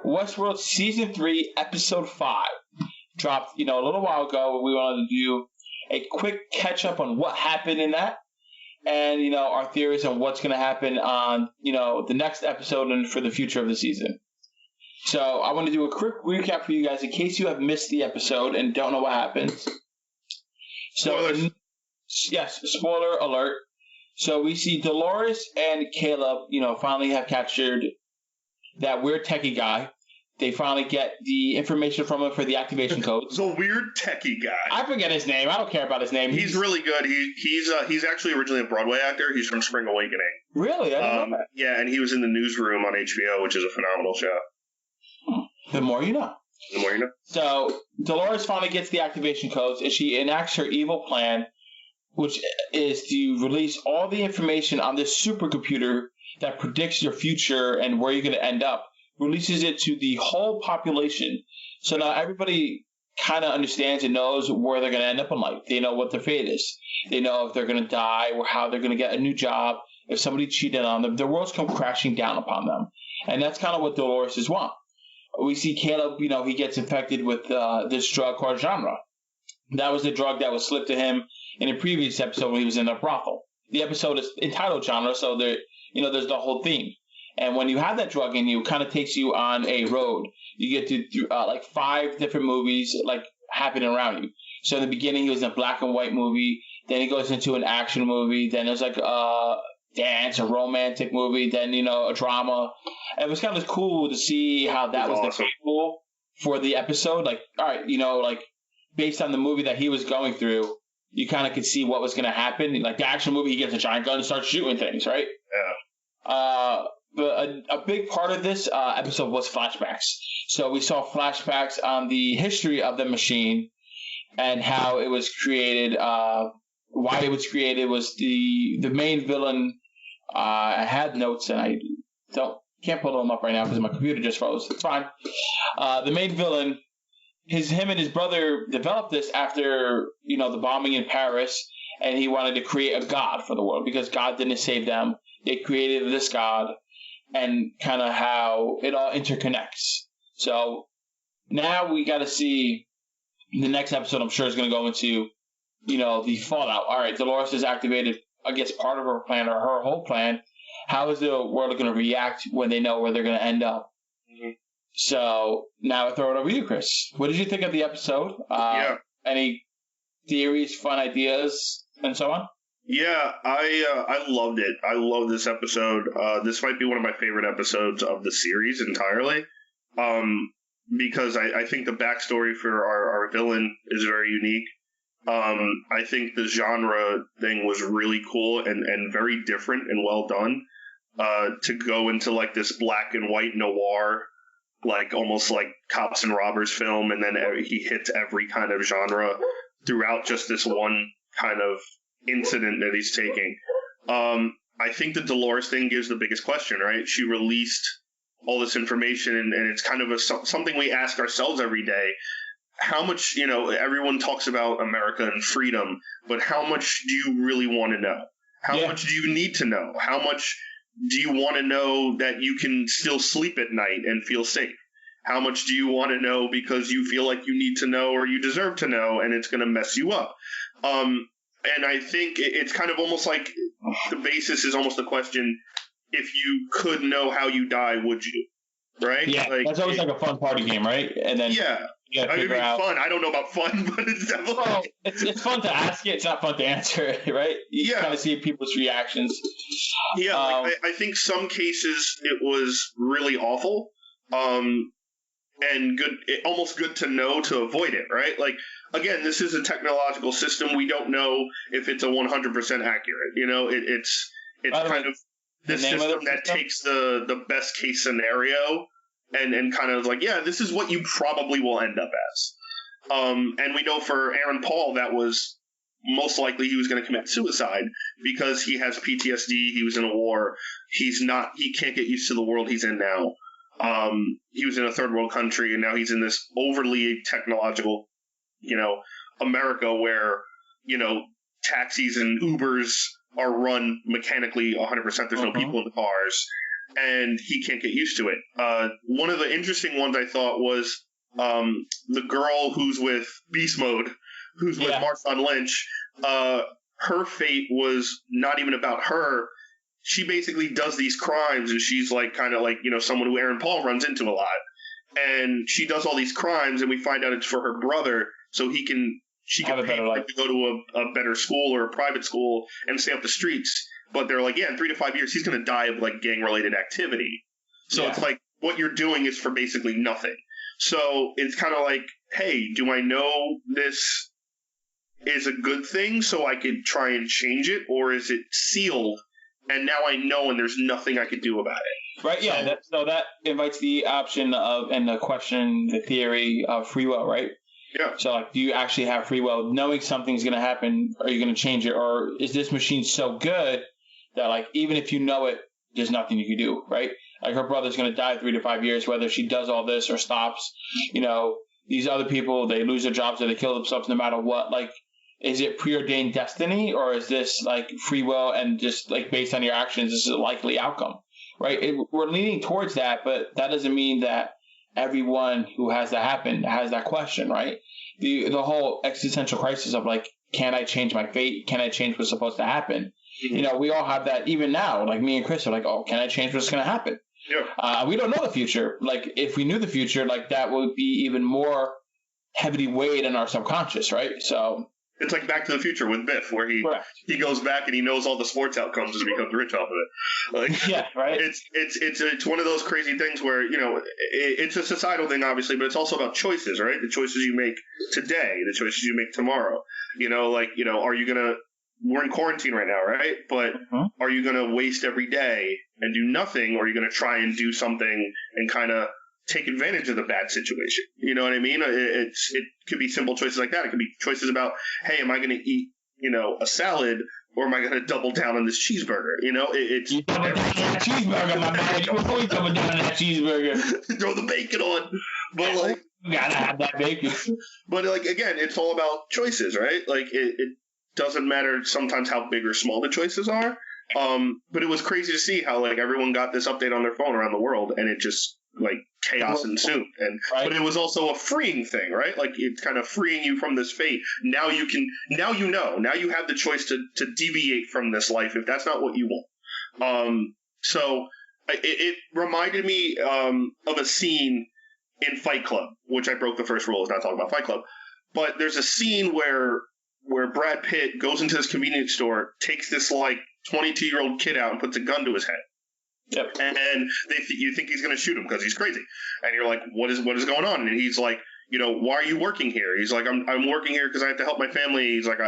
WestWorld Season 3, Episode 5 dropped, a little while ago. We wanted to do a quick catch-up on what happened in that and, our theories on what's going to happen on, the next episode and for the future of the season. So I want to do a quick recap for you guys in case you have missed the episode and don't know what happens. So, yes, spoiler alert. So we see Dolores and Caleb, finally have captured that weird techie guy. They finally get the information from him for the activation codes. The weird techie guy. I forget his name. I don't care about his name. He's really good. He's actually originally a Broadway actor. He's from Spring Awakening. Really? I didn't know that. Yeah, and he was in The Newsroom on HBO, which is a phenomenal show. The more you know. The more you know. So Dolores finally gets the activation codes, and she enacts her evil plan, which is to release all the information on this supercomputer that predicts your future and where you're going to end up. Releases it to the whole population. So now everybody kind of understands and knows where they're going to end up in life. They know what their fate is. They know if they're going to die or how they're going to get a new job. If somebody cheated on them, their worlds come crashing down upon them. And that's kind of what Dolores is want. We see Caleb, he gets infected with this drug called genre. That was the drug that was slipped to him in a previous episode when he was in a brothel. The episode is entitled genre, so there, there's the whole theme. And when you have that drug in you, it kind of takes you on a road. You get to like 5 different movies happening around you. So in the beginning, he was in a black and white movie. Then he goes into an action movie. Then there's like a dance, a romantic movie. Then, a drama. And it was kind of cool to see how that was awesome. Cool for the episode. Like, all right, based on the movie that he was going through, you kind of could see what was going to happen. Like the action movie, he gets a giant gun and starts shooting things, right? Yeah. But a big part of this episode was flashbacks. So we saw flashbacks on the history of the machine and how it was created, why it was created was the main villain. I had notes and I can't pull them up right now because my computer just froze. It's fine. The main villain, him and his brother developed this after, the bombing in Paris, and he wanted to create a god for the world because God didn't save them. They created this god. And kind of how it all interconnects. So now we got to see the next episode. I'm sure is going to go into, the fallout. All right, Dolores has activated, I guess, part of her plan or her whole plan. How is the world going to react when they know where they're going to end up? Mm-hmm. So now I throw it over to you, Chris. What did you think of the episode? Any theories, fun ideas, and so on? Yeah, I loved it. I love this episode. This might be one of my favorite episodes of the series entirely, because I think the backstory for our villain is very unique. I think the genre thing was really cool and very different and well done. To go into like this black and white noir, like almost like cops and robbers film, and then he hits every kind of genre throughout just this one kind of incident that he's taking. I think the Dolores thing gives the biggest question, right? She released all this information, and it's kind of something we ask ourselves every day. How much, everyone talks about America and freedom, but how much do you really want to know? How much do you need to know? How much do you want to know that you can still sleep at night and feel safe? How much do you want to know because you feel like you need to know or you deserve to know, and it's going to mess you up? And I think it's kind of almost like the basis is almost the question, if you could know how you die, would you? Right? Yeah, that's always like a fun party game, right? And then you gotta figure out. Fun. I don't know about fun, but it's definitely... Well, it's fun to ask it. It's not fun to answer it, right? You kind of see people's reactions. Yeah, I think some cases it was really awful. And good, almost good to know to avoid it, right? Like, again, this is a technological system. We don't know if it's a 100% accurate. It's kind of this system that takes the best case scenario and kind of like, this is what you probably will end up as. And we know for Aaron Paul that was most likely he was going to commit suicide because he has PTSD. He was in a war. He can't get used to the world he's in now. He was in a third world country, and now he's in this overly technological, America where, taxis and Ubers are run mechanically 100%. There's no people in the cars. and he can't get used to it. One of the interesting ones I thought was the girl who's with Beast Mode, who's with Marshawn Lynch. Her fate was not even about her. She basically does these crimes, and she's like kind of like, you know, someone who Aaron Paul runs into a lot. And she does all these crimes, and we find out it's for her brother, so she can pay for him to go to a better school or a private school and stay off the streets. But they're like, yeah, in 3 to 5 years, he's going to die of like gang-related activity. So it's like what you're doing is for basically nothing. So it's kind of like, hey, do I know this is a good thing so I could try and change it, or is it sealed and now I know and there's nothing I could do about it? Right, yeah. So that invites the option of, and the question, the theory of free will, right? Yeah. So, like, do you actually have free will? Knowing something's going to happen, are you going to change it? Or is this machine so good that, like, even if you know it, there's nothing you can do, right? Like, her brother's going to die 3 to 5 years, whether she does all this or stops. You know, these other people, they lose their jobs or they kill themselves no matter what. Like, is it preordained destiny, or is this, like, free will and just, like, based on your actions, this is a likely outcome, right? We're leaning towards that, but that doesn't mean that everyone who has that happen has that question, right? The whole existential crisis of, like, can I change my fate? Can I change what's supposed to happen? You know, we all have that even now. Like, me and Chris are like, oh, can I change what's going to happen? Yeah. We don't know the future. Like, if we knew the future, like, that would be even more heavily weighed in our subconscious, right? So it's like Back to the Future with Biff, where he goes back and he knows all the sports outcomes and becomes rich off of it. Like, yeah, right. It's one of those crazy things where, you know, it's a societal thing, obviously, but it's also about choices, right? The choices you make today, the choices you make tomorrow. You know, like, you know, are you gonna? We're in quarantine right now, right? But are you gonna waste every day and do nothing, or are you gonna try and do something and kind of take advantage of the bad situation? You know what I mean? It could be simple choices like that. It could be choices about, hey, am I going to eat, you know, a salad, or am I going to double down on this cheeseburger? You know, it's you double down on that cheeseburger, my man. You always double down on that cheeseburger. Throw the bacon on, but like, you gotta have that bacon. But like, again, it's all about choices, right? Like, it doesn't matter sometimes how big or small the choices are. But it was crazy to see how, like, everyone got this update on their phone around the world, and it just, like, chaos ensued. And but it was also a freeing thing, right? Like, it's kind of freeing you from this fate. Now you have the choice to deviate from this life if that's not what you want. So it reminded me of a scene in Fight Club, which I broke the first rule, is not talking about Fight Club. But there's a scene where Brad Pitt goes into this convenience store, takes this, like, 22-year-old kid out and puts a gun to his head. Yep. And you think he's going to shoot him because he's crazy. And you're like, what is going on? And he's like, you know, why are you working here? He's like, I'm working here because I have to help my family. He's like,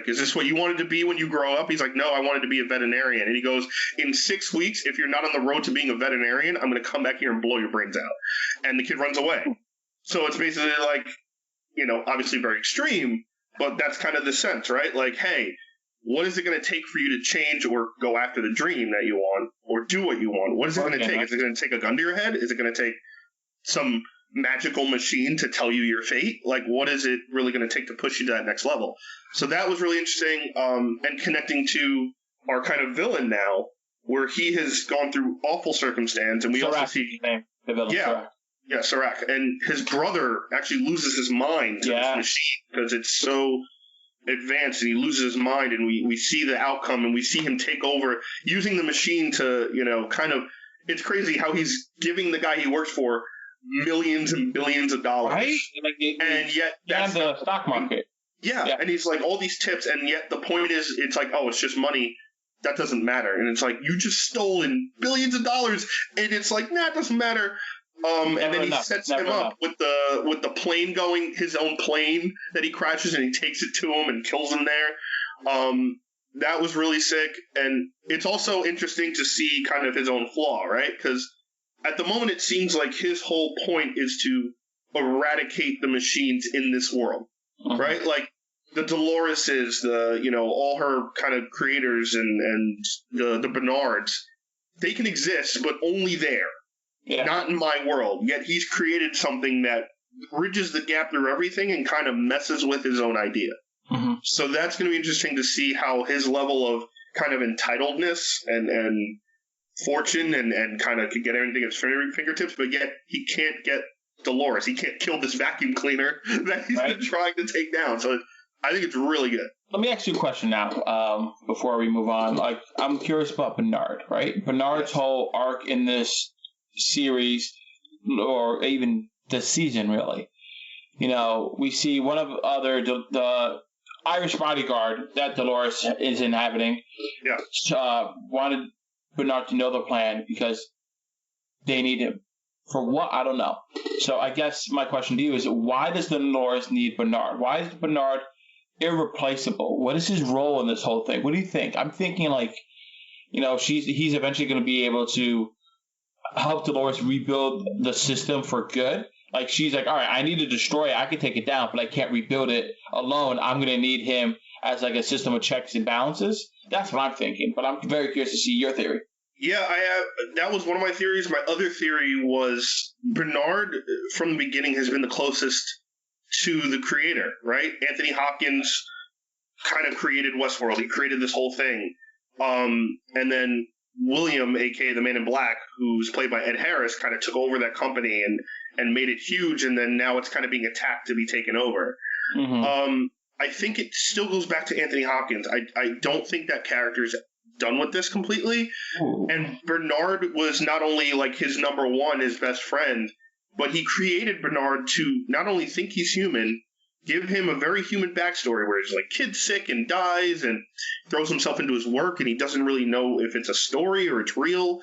is this what you wanted to be when you grow up? He's like, no, I wanted to be a veterinarian. And he goes, in 6 weeks, if you're not on the road to being a veterinarian, I'm going to come back here and blow your brains out. And the kid runs away. So it's basically like, you know, obviously very extreme, but that's kind of the sense, right? Like, hey, what is it going to take for you to change or go after the dream that you want, or do what you want? What is it going to take? Is it going to take a gun to your head? Is it going to take some magical machine to tell you your fate? Like, what is it really going to take to push you to that next level? So that was really interesting, and connecting to our kind of villain now, where he has gone through awful circumstance, and we also see the villain. Yeah, Serac. And his brother actually loses his mind to this machine because it's so advanced, and he loses his mind, and we see the outcome, and we see him take over using the machine to, you know, kind of, it's crazy how he's giving the guy he works for millions and billions of dollars. Right? Like and yet that's the stock market. Yeah, and he's like, all these tips, and yet the point is, it's like, oh, it's just money. That doesn't matter. And it's like, you just stolen billions of dollars, and it's like, nah, it doesn't matter. And then he sets him up with the plane going, his own plane that he crashes, and he takes it to him and kills him there. That was really sick. And it's also interesting to see kind of his own flaw, right? Because at the moment it seems like his whole point is to eradicate the machines in this world, right? Like the Doloreses, all her kind of creators and the Bernards, they can exist, but only there. Yeah. Not in my world. Yet he's created something that bridges the gap through everything and kind of messes with his own idea. Mm-hmm. So that's going to be interesting to see how his level of kind of entitledness and fortune and kind of can get everything at his fingertips, but yet he can't get Dolores. He can't kill this vacuum cleaner that he's been trying to take down. So I think it's really good. Let me ask you a question now, before we move on. Like, I'm curious about Bernard, right? Bernard's whole arc in this series, or even this season, really. You know, we see one of the Irish bodyguard that Dolores is inhabiting. Wanted Bernard to know the plan because they need him. For what? I don't know. So I guess my question to you is, why does Dolores need Bernard? Why is Bernard irreplaceable? What is his role in this whole thing? What do you think? I'm thinking like, you know, he's eventually going to be able to help Dolores rebuild the system for good. Like, she's like, all right, I need to destroy it. I can take it down, but I can't rebuild it alone. I'm going to need him as like a system of checks and balances. That's what I'm thinking. But I'm very curious to see your theory. Yeah, that was one of my theories. My other theory was Bernard, from the beginning, has been the closest to the creator, right? Anthony Hopkins kind of created WestWorld. He created this whole thing. And then William, a.k.a. the Man in Black, who's played by Ed Harris, kind of took over that company and made it huge, and then now it's kind of being attacked to be taken over. Mm-hmm. I think it still goes back to Anthony Hopkins. I don't think that character's done with this completely. Ooh. And Bernard was not only like his number one, his best friend, but he created Bernard to not only think he's human, give him a very human backstory where he's like kid sick and dies and throws himself into his work and he doesn't really know if it's a story or it's real.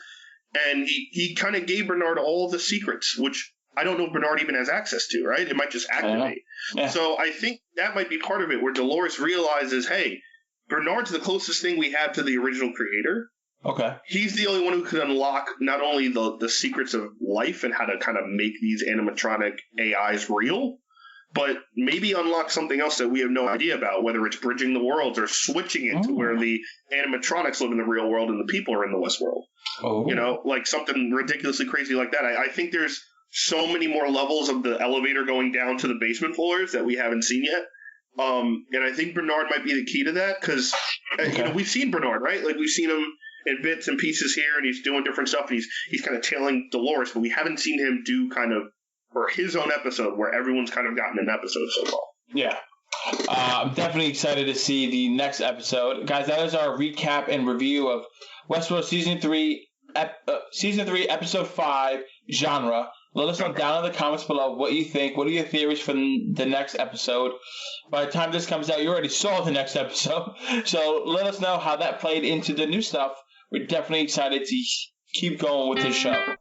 And he kind of gave Bernard all the secrets, which I don't know if Bernard even has access to, right? It might just activate. Yeah. So I think that might be part of it, where Dolores realizes, hey, Bernard's the closest thing we have to the original creator. Okay. He's the only one who could unlock not only the secrets of life and how to kind of make these animatronic AIs real, but maybe unlock something else that we have no idea about, whether it's bridging the worlds or switching it to where the animatronics live in the real world and the people are in the WestWorld. Oh. You know, like something ridiculously crazy like that. I think there's so many more levels of the elevator going down to the basement floors that we haven't seen yet. And I think Bernard might be the key to that because, you know, we've seen Bernard, right? Like, we've seen him in bits and pieces here, and he's doing different stuff. And he's kind of tailing Dolores, but we haven't seen him do kind of, or his own episode where everyone's kind of gotten an episode so far. Yeah. I'm definitely excited to see the next episode. Guys, that is our recap and review of WestWorld Season 3, Episode 5, Genre. Let us know down in the comments below what you think. What are your theories for the next episode? By the time this comes out, you already saw the next episode. So let us know how that played into the new stuff. We're definitely excited to keep going with this show.